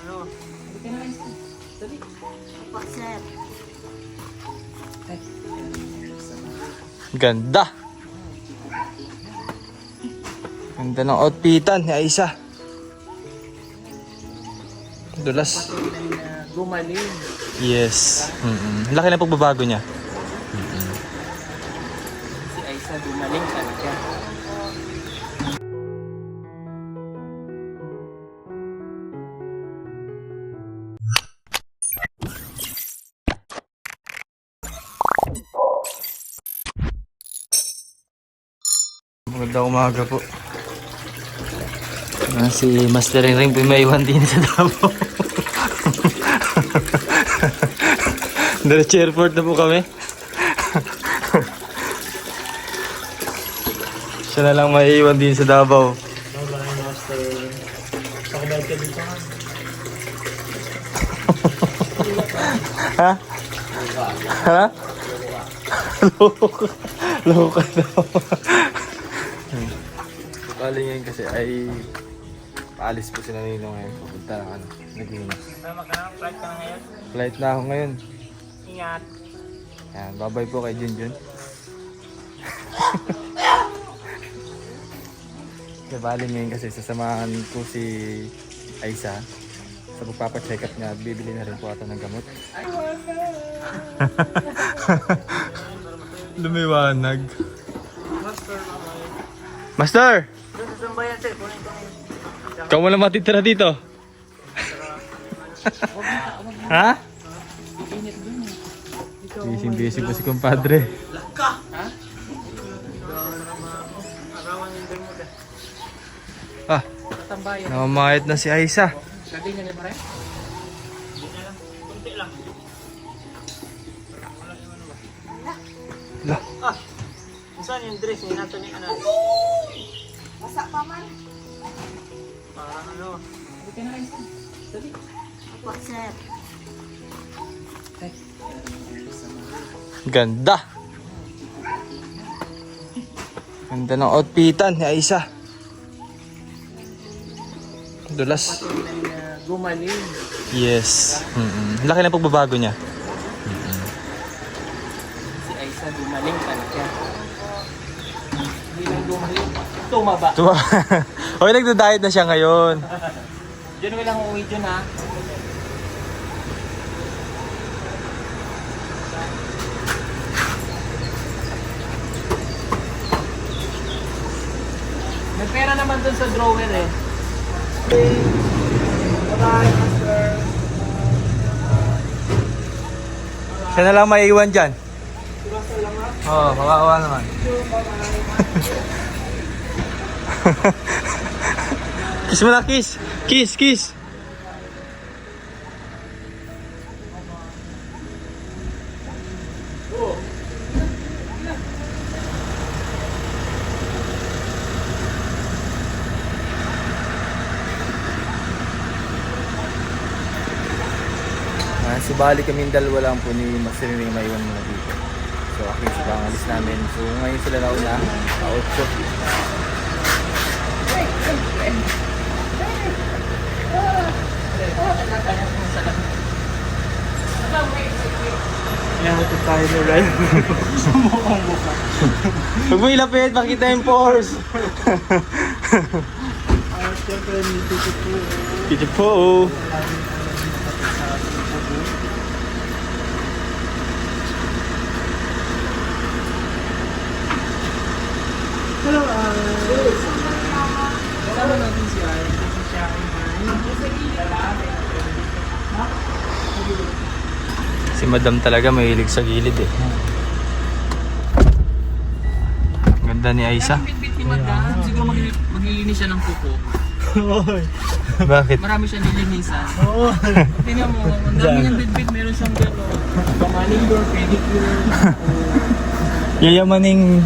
ano? Apa, sir? Ganda. Ganda ng outfitan ni Aisa. Dulas. Gumaling. Yes. Laki na pagbabago niya. Si Aisa gumaling talaga. Magandang umaga po. Si Master Ring po may iwan din sa Davao. Diretso airport na po kami. Siya na lang may iwan din sa Davao. Master. Pakabalik ka dito ka. Ha? Ha? Loko daw. Bali ngayon kasi ay paalis po sila nino ngayon. Pupunta ng ano, Laguna. Flight ka na ngayon? Flight na ako ngayon. Ingat. Yan, bye-bye po kay Junjun. Kaya bali ngayon kasi sasamahan ko si Aisa sa pagpapacheck up niya at bibili na rin po ata ng gamot. Lumiwanag. Master! Saan ba yan, sir? Kunin ko. Ikaw mo lang matitira dito. Ha? Busy po si kumpadre. Laka! Ha? Arawan yung bermuda. Ah, Tatambayan. namamayat na si Aisa. Lagay na ni Mare? Hindi na lang. Kunti lang. Wala yung ano ba? Lah, Ah! Saan yung dress ni nato ni ano? Masak pa man. Parang ano? Hindi ka na rin. Dali. Apa, sir? ganda. Ganda ng outfitan ni Aisa. Dulas. Gumaling. Yes. Laki na pagbabago niya. Si Aisa gumaling talaga. Hindi lang gumaling. Tumaba. Hoy, nagda-diet na siya ngayon. Diyan walang uwi dyan ha. May pera naman dun sa drawer eh. Bye-bye, master. Siya na lang maiiwan dyan. Oo, kawawa naman. Kiss mo na, kiss. Kiss, kiss. Si Bali kaming dalawa lang po ni Master Ring maiwan muna dito. So ako yung pangalis namin. So ngayon sila nauna, outro. Yan, tayo ni Ryan. Sumukhang buka. Huwag mo ilapit, makita yung pores. Siyempre, nito po. Ito po. Hello, kasama natin si Ryan. Kasi siya Si Madam talaga mahilig sa gilid eh. Ganda ni Aisa. bitbit ni Madam. Siguro maglilinis siya ng kuko. Bakit? Marami siya nilinisan. Tingnan mo, ang dami niyang bitbit. Meron siyang gano'n. Manicure, pedicure. Yayamaning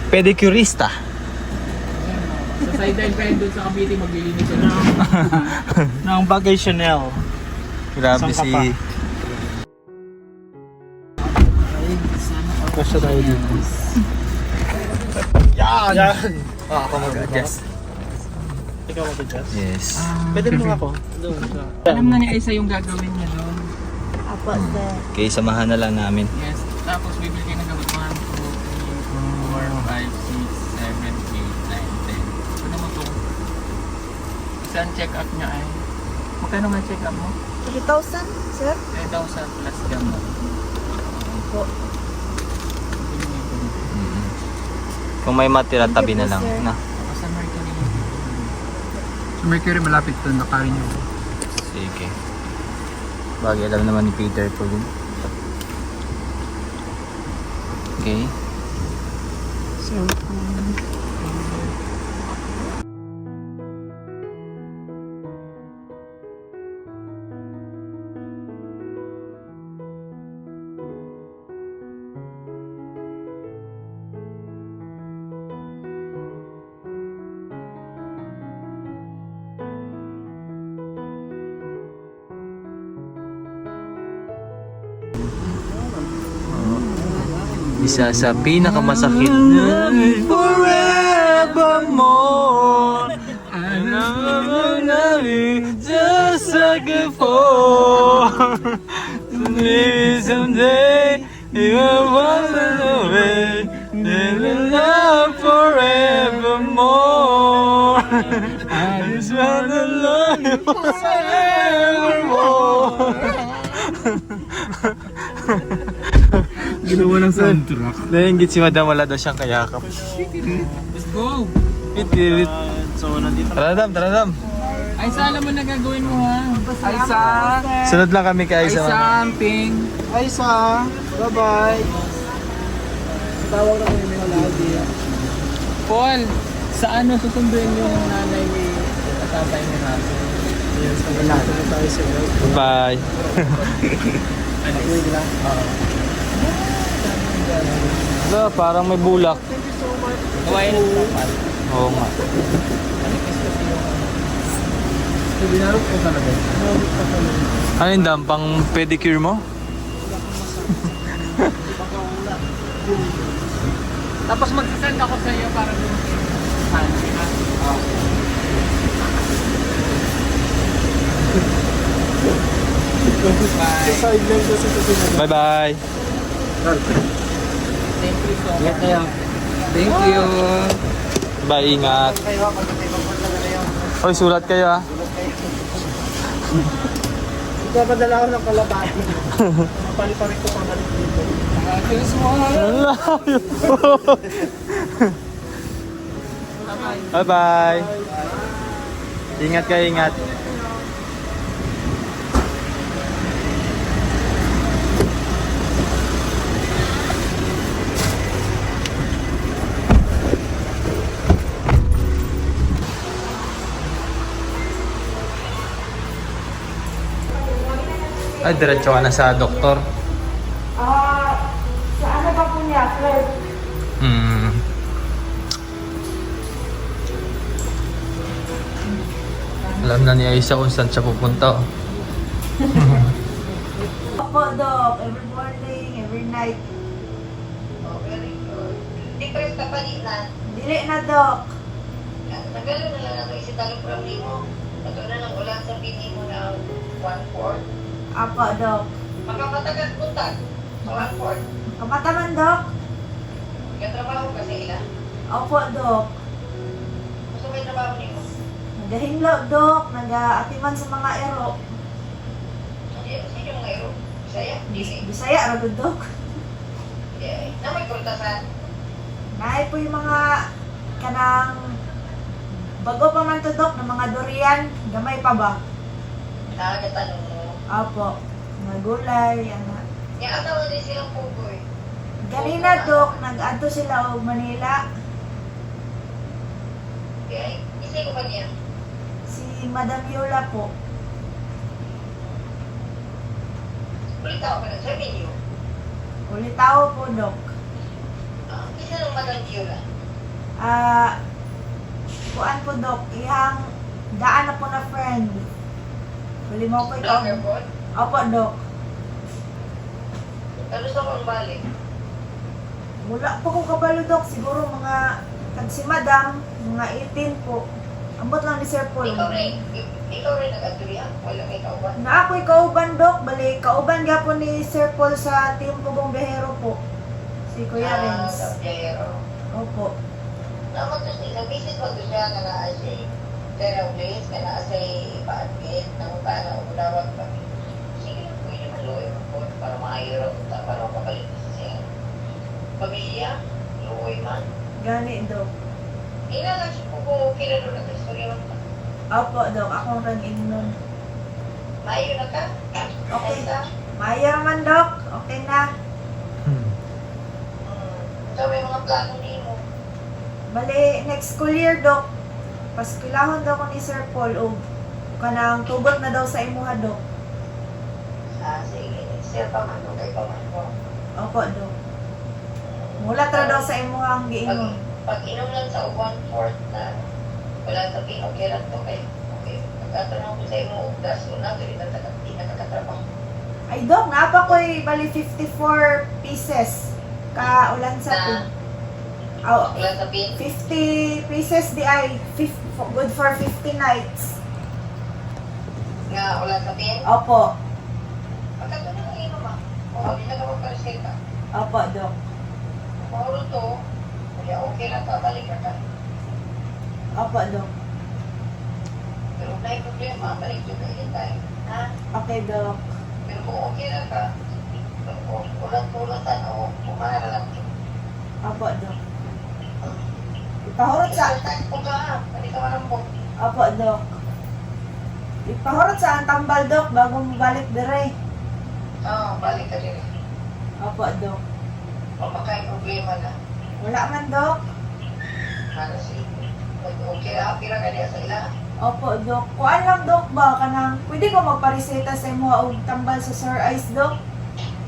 pedicurista. Sa sideline pa yun doon sa Cavite, maglilinis siya ng Bagay Chanel. Grabe Saan ka si... pa? Kasya tayo dito. Yan! Oh, ako mag-adjust. Ikaw mag-adjust? Yes. Pwede mo ako. Doon ka. Alam na ni Aisa yung gagawin niya doon. Apo, sir. Okay, samahan na lang namin. Yes. Tapos bibili kayo ng gamot 1, 2, 3, 4, 5, 6, 7, 8, 9, 10. Ano mo to? Saan check-up niya ay? Magkano nga check-up mo? 3,000, sir? 3,000 plus gamot. Opo. Kung may matira, Thank tabi you na po, lang. sir. Na. Tapos sa Mercury. Sa Mercury malapit doon, nakain niyo. Sige. Bagay alam naman ni Peter po yun. Okay. Cellphone. Isa sa pinakamasakit na forevermore. I know namin just like before. Maybe someday you will walk away. Then we'll love forevermore. I just wanna love you forevermore. Ginawa ng soundtrack. Nainggit si Madam, wala daw siyang kayakap. Let's go! Pitit. So, nandito. Taradam. Aisa, alam mo na gagawin mo ha? Aisa! Sunod lang kami kay Aisa. Aisa, Ping! Aisa! Bye-bye! Tawag na kami ng lagi. Paul, sa ano susunduin yung nanay ni tatay ni Raso? Yes, malapit na tayo sa Bye. Wala, parang may bulak. Gawain ng kapal. Oo nga. Binarok ko talaga. Ano yung dam? Pang pedicure mo? Tapos magsasend ako sa iyo para doon sa Bye. Sa sideline kasi ito sinabi. Bye-bye. Thank you so Ingat much. kayo. Thank you. Bye, ingat. Kayo, pagkatay na kayo. Hoy, sulat kayo ah. Ipapadala ko ng kalabati. Pali-pari ko pang galit dito. Bye-bye. Ingat kayo, ingat. Ay, diretso ka na sa doktor. Sa ano ba po niya, Fred? Alam na ni Aisa kung saan siya pupunta. Opo, Doc. Every morning, every night. Oh, very good. Hindi pa yung kapalitan. Dili na, Doc. Nagalo na lang ako isitalo from mo. Nagalo na lang ulan sa pini mo na 1/4. Apo, Doc. Makapatagat punta sa 1/4. Kamataman, Doc. Katrabaho kasi ilan. Opo, Doc. Gusto may trabaho niyo. Nagahinglo, Doc. Nag-atiman sa mga ero. Sino mga iro? Bisaya? Dili. Bisaya, ragod, Doc. Hindi ay. Na may kurtasan. Naay po yung mga kanang bago pa man to, Doc, ng mga durian. Gamay pa ba? Nakatanong mo. Opo. Mga gulay, ano. Iaatawa din silang pugoy. Ganina, Doc, nag-adto sila og Manila. Hindi ay. Isay ko ba niya? Si Madam Yola po. Ulit ako ka lang sa menu. Ulit tao po, Doc. Isa ng Madam Viola. Kuan po, Doc. Ihang daan na po na friend. Huli mo ko ikaw. Vlogger po. Opo, Doc. Ano sa kong balik? Wala po ko kabalo, Doc. Siguro mga, kag si Madam, mga 18 po. Ambot lang ni Sir Paul. Ikaw rin nag-agrihan. Wala may kauban. Na ako'y kauban, Dok. Bali, kauban gapon ni Sir Paul sa Team Pugong Behero po. Si Kuya Renz. Sa Piero. Opo. Naman to siya. Nag-visit mo to siya na naa siya. Pero place ka naa siya paadmit. Namunta na umulawag pa. Sige lang, pwede maluoy mo po para maayro. Para makapalit siya. Pamilya, luoy man. Gani, Dok. Ina lang siya po kung kilalo na ito. Sorry man pa. Opo, Dok. Akong rang-in nun. Maayo na ka? Okay. Aysa? Maya man, Dok. Okay na. So, may mga plano niyo mo. Bali, next school year, Dok. Paskilahon daw ko ni Sir Paul o kanang tugot na daw sa imuha, Dok. Sige. Sir pa man mo. Kay pa man mo. Opo, Dok. Mulat ra daw sa imuha ang giingon. Pag inom lang sa 1/4 na wala sa okay lang to kay okay. Pagkatanong ko sa imo, das ko na, hindi nakakatrabaho. Ay, Dok, naapa ko'y bali 54 pieces. Ulan sa Na, Oh, wala sa pin. 50 pieces di ay good for 50 nights. Nga, wala sa pin. Opo. Pagkatanong ng inom ah. O, hindi na ka magkareseta. Opo, Dok. Mahuro to, kaya okay lang ka, balik ka ka. Opo, Dok. Pero kung may problema, balik yun na anytime. Ha? Okay, Dok. Pero kung okay lang ka, kung ulat-ulatan o kumara lang. Opo, Dok. Ipahurot sa... Exercise po ka ha, hindi ka manambok. Opo, Dok. Ipahurot sa ang tambal, Dok, bago mo balik dire. Oo, balik ka din. Opo, Dok. Kung makain problema na, Wala man, Dok. ano si, okay na, pira ka niya sa ila. Opo, Dok. Kuan lang, Dok, ba? Kanang, pwede ko magpariseta sa imo og tambal sa Sir Ice, Dok.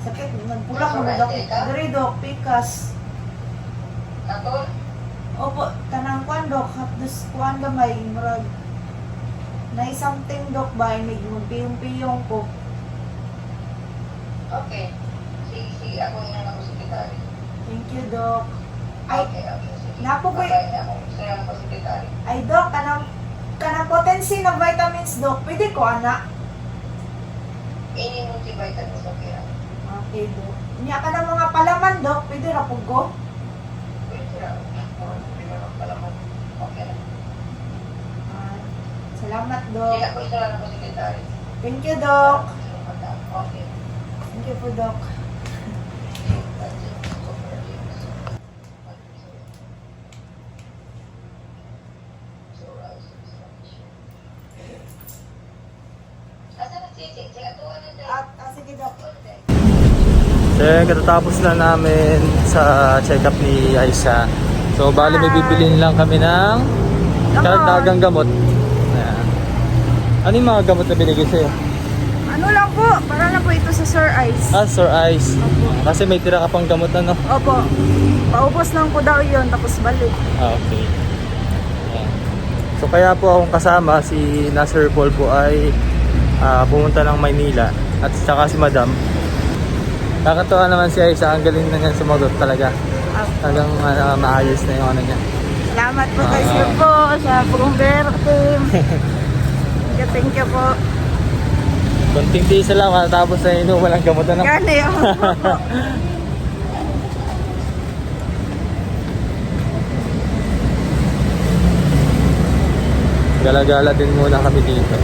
Sakit, nagpulak mo, Dok. Dire, Dok, pikas. Katol, Opo, kanang kuan, Dok. Hapdos kuan gamay, murag. Nay something, Dok, ba? Inig magpiyong-piyong ko. okay. Sige, ako yung nang sekretary. Thank you, Dok. Ay, Okay, sige. napo ko Pagkain niya ako, gusto niya ako sekretary. ay, Dok, kanang potency na vitamins, Dok. Pwede ko, anak. Ini multivitamins, okay lang. Okay, Dok. Niya ka ng mga palaman, Dok. Pwede rapog ko. Pwede lang. Hindi mo lang palaman. Okay lang. Ah, salamat, Dok. Hindi ako gusto lang ako sekretary. Thank you, Dok. Okay. Thank you po, Dok. Sige, Dok. So, katatapos na namin sa check-up ni Aisha. So, bali may bibilin lang kami ng karagdagang gamot. Ayan. Ano yung mga gamot na binigay sa'yo? Ano lang po, para na po ito sa Sir Ice. Sir Ice. Kasi may tira ka pang gamot na, no? Opo. Paubos lang po daw yun, tapos balik. Okay. Ayan. So, kaya po akong kasama, si Sir Paul po ay pumunta ng Maynila. At saka si Madam. Nakakatawa naman si Aisha, ang galing na niya sumagot talaga. Talagang maayos na yung ano niya. Salamat po kay Sir po sa Pugumbero team. Thank you po. Konting tisa lang, tapos na ino, walang gamot na. Gani, ako po. Gala-gala din muna kami dito.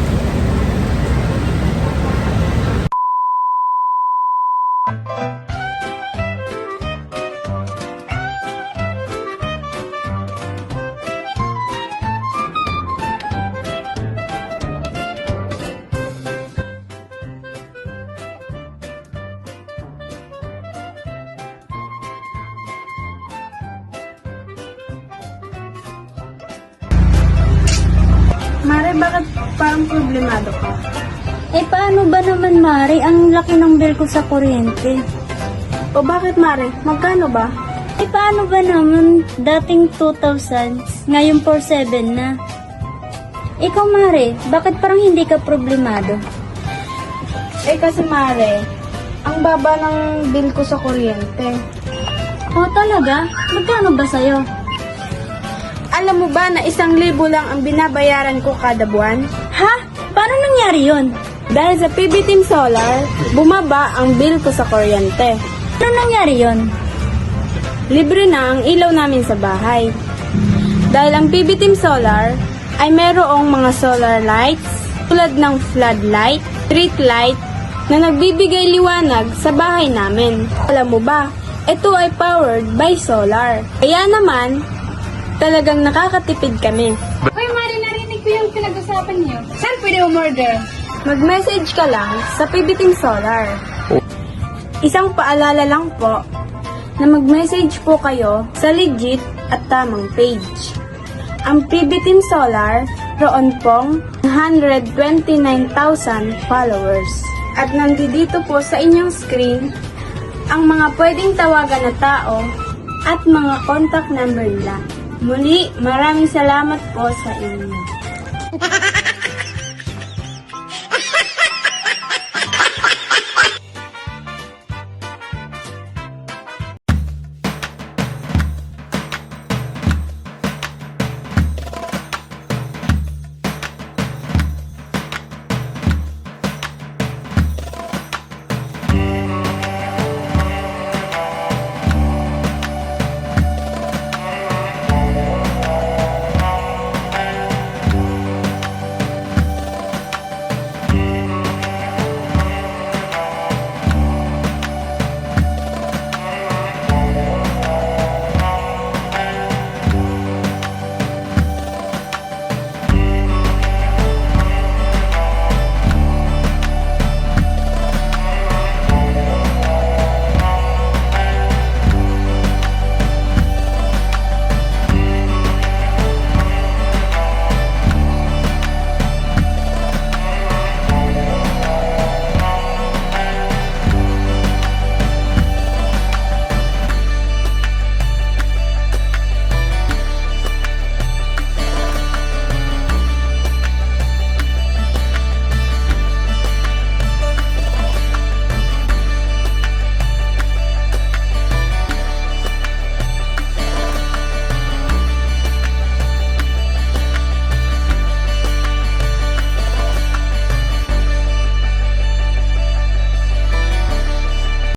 Mare, bakit parang problemado ka? Eh, paano ba naman, Mari? Ang laki ng bill ko sa kuryente. O bakit, Mare? Magkano ba? Eh, paano ba naman? Dating 2,000, ngayon 4,700 na. Ikaw, Mari, bakit parang hindi ka problemado? Eh kasi, Mare, ang baba ng bill ko sa kuryente. Oh, talaga? Magkano ba sa'yo? alam mo ba na 1,000 lang ang binabayaran ko kada buwan? Ha? Paano nangyari yun? Dahil sa PB Team Solar, bumaba ang bill ko sa kuryente. Paano nangyari yun? Libre na ang ilaw namin sa bahay. Dahil ang PB Team Solar ay merong mga solar lights tulad ng floodlight, street light na nagbibigay liwanag sa bahay namin. Alam mo ba, ito ay powered by solar. Kaya naman, talagang nakakatipid kami. Hoy, Mari, narinig ko yung pinag-usapan niyo. Saan pwede umorder? Mag-message ka lang sa PB Team Solar. Isang paalala lang po na mag-message po kayo sa legit at tamang page. Ang PB Team Solar, roon pong 129,000 followers. At nandito po sa inyong screen ang mga pwedeng tawagan na tao at mga contact number nila. Muli, maraming salamat po sa inyo.